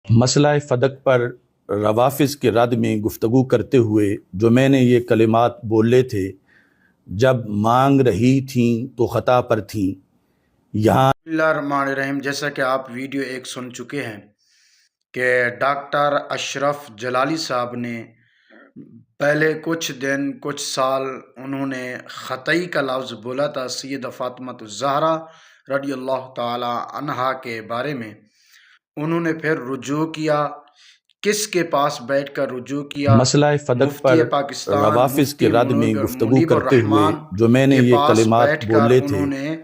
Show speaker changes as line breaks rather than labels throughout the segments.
مسئلہ فدق پر روافظ کے رد میں گفتگو کرتے ہوئے جو میں نے یہ کلمات بولے تھے، جب مانگ رہی تھیں تو خطا پر تھیں، یہاں
بسم اللہ الرحمن الرحیم۔ جیسا کہ آپ ویڈیو ایک سن چکے ہیں کہ ڈاکٹر اشرف جلالی صاحب نے پہلے کچھ دن کچھ سال انہوں نے خطائی کا لفظ بولا تھا سیدہ فاطمہ الزہرا رضی اللہ تعالی عنہا کے بارے میں۔ انہوں نے پھر رجوع کیا، کس کے پاس بیٹھ کر رجوع کیا؟
مسئلہ فدق پر
مفتی پاکستان
روافظ کے رد میں گفتگو
منیب
کرتے ہوئے
الرحمان
جو میں نے
کے
یہ
پاس
کلمات
بیٹھ کر
بولے تھے،
انہوں نے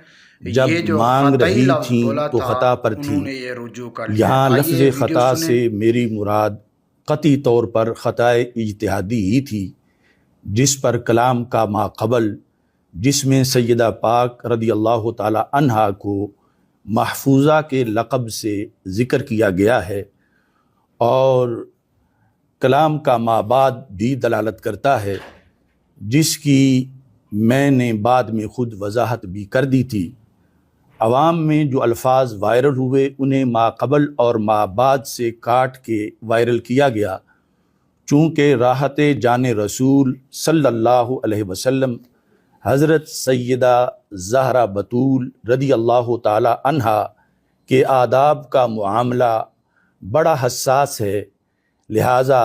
جب
یہ جو
مانگ
خطائی
رہی
لفظ
تھیں
بولا
تو
تھا
خطا پر
انہوں
تھیں،
نے یہ رجوع کر لیا۔
یہاں لفظ
آئیے ویڈیو
خطا
سنیں۔
سے میری مراد قطعی طور پر خطائے اجتہادی ہی تھی، جس پر کلام کا ماقبل، جس میں سیدہ پاک رضی اللہ تعالی عنہا کو محفوظہ کے لقب سے ذکر کیا گیا ہے، اور کلام کا مابعد بھی دلالت کرتا ہے، جس کی میں نے بعد میں خود وضاحت بھی کر دی تھی۔ عوام میں جو الفاظ وائرل ہوئے انہیں ماقبل اور مابعد سے کاٹ کے وائرل کیا گیا، چونکہ راحت جان رسول صلی اللہ علیہ وسلم حضرت سیدہ زہرا بتول رضی اللہ تعالی عنہا کے آداب کا معاملہ بڑا حساس ہے، لہٰذا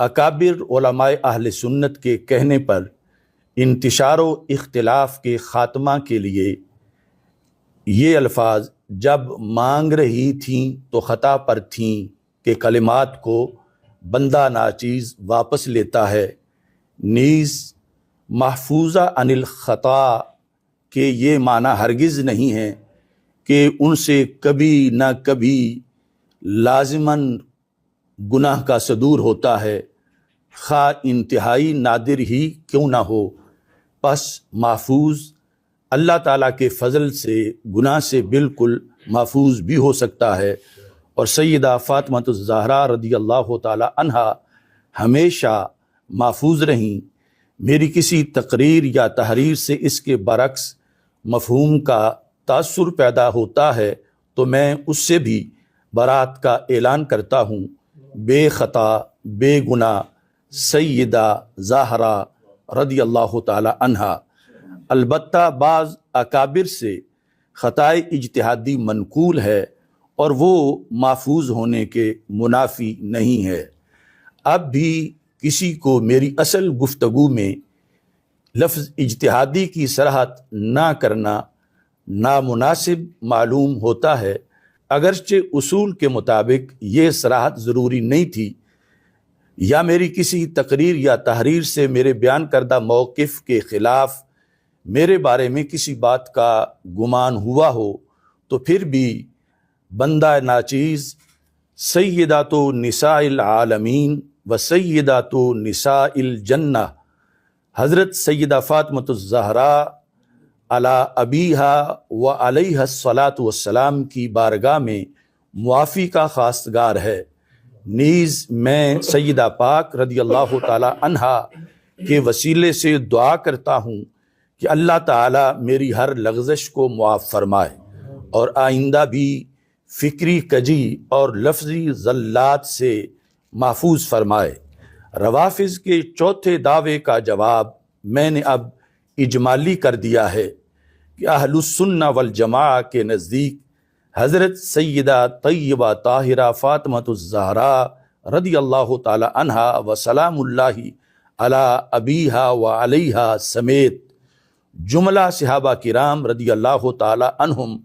اکابر علماء اہل سنت کے کہنے پر انتشار و اختلاف کے خاتمہ کے لیے یہ الفاظ جب مانگ رہی تھیں تو خطا پر تھیں کے کلمات کو بندہ ناچیز واپس لیتا ہے، نیز محفوظہ عن الخطا کے یہ معنی ہرگز نہیں ہے کہ ان سے کبھی نہ کبھی لازماً گناہ کا صدور ہوتا ہے، خواہ انتہائی نادر ہی کیوں نہ ہو۔ پس محفوظ اللہ تعالیٰ کے فضل سے گناہ سے بالکل محفوظ بھی ہو سکتا ہے، اور سیدہ فاطمہ الزہرا رضی اللہ تعالی عنہا ہمیشہ محفوظ رہیں۔ میری کسی تقریر یا تحریر سے اس کے برعکس مفہوم کا تاثر پیدا ہوتا ہے تو میں اس سے بھی برات کا اعلان کرتا ہوں۔ بے خطا بے گناہ سیدہ زہرا رضی اللہ تعالی عنہا۔ البتہ بعض اکابر سے خطائے اجتہادی منقول ہے، اور وہ محفوظ ہونے کے منافی نہیں ہے۔ اب بھی کسی کو میری اصل گفتگو میں لفظ اجتہادی کی صراحت نہ کرنا نامناسب معلوم ہوتا ہے، اگرچہ اصول کے مطابق یہ صراحت ضروری نہیں تھی، یا میری کسی تقریر یا تحریر سے میرے بیان کردہ موقف کے خلاف میرے بارے میں کسی بات کا گمان ہوا ہو، تو پھر بھی بندہ ناچیز سیدات نساء العالمین و سیدات نساء الجنہ حضرت سیدہ فاطمہ الزہرا علی ابیہا و علیہ الصلاۃ والسلام کی بارگاہ میں معافی کا خواستگار ہے۔ نیز میں سیدہ پاک رضی اللہ تعالی عنہا کے وسیلے سے دعا کرتا ہوں کہ اللہ تعالیٰ میری ہر لغزش کو معاف فرمائے، اور آئندہ بھی فکری کجی اور لفظی زلات سے محفوظ فرمائے۔ روافظ کے چوتھے دعوے کا جواب میں نے اب اجمالی کر دیا ہے کہ اہل السنہ والجماعہ کے نزدیک حضرت سیدہ طیبہ طاہرہ فاطمہ الزہرا رضی اللہ تعالی عنہا و سلام اللہ علی ابیہا و علیہا سمیت جملہ صحابہ کرام رضی اللہ تعالی عنہم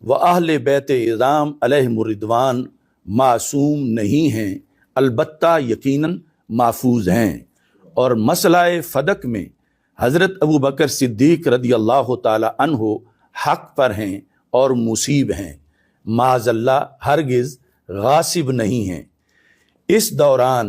و اہل بیت اعظام علیہم الرضوان معصوم نہیں ہیں، البتہ یقیناً محفوظ ہیں، اور مسئلہ فدق میں حضرت ابو بکر صدیق رضی اللہ تعالی عنہ حق پر ہیں اور مصیب ہیں، معاذ اللہ ہرگز غاصب نہیں ہیں۔ اس دوران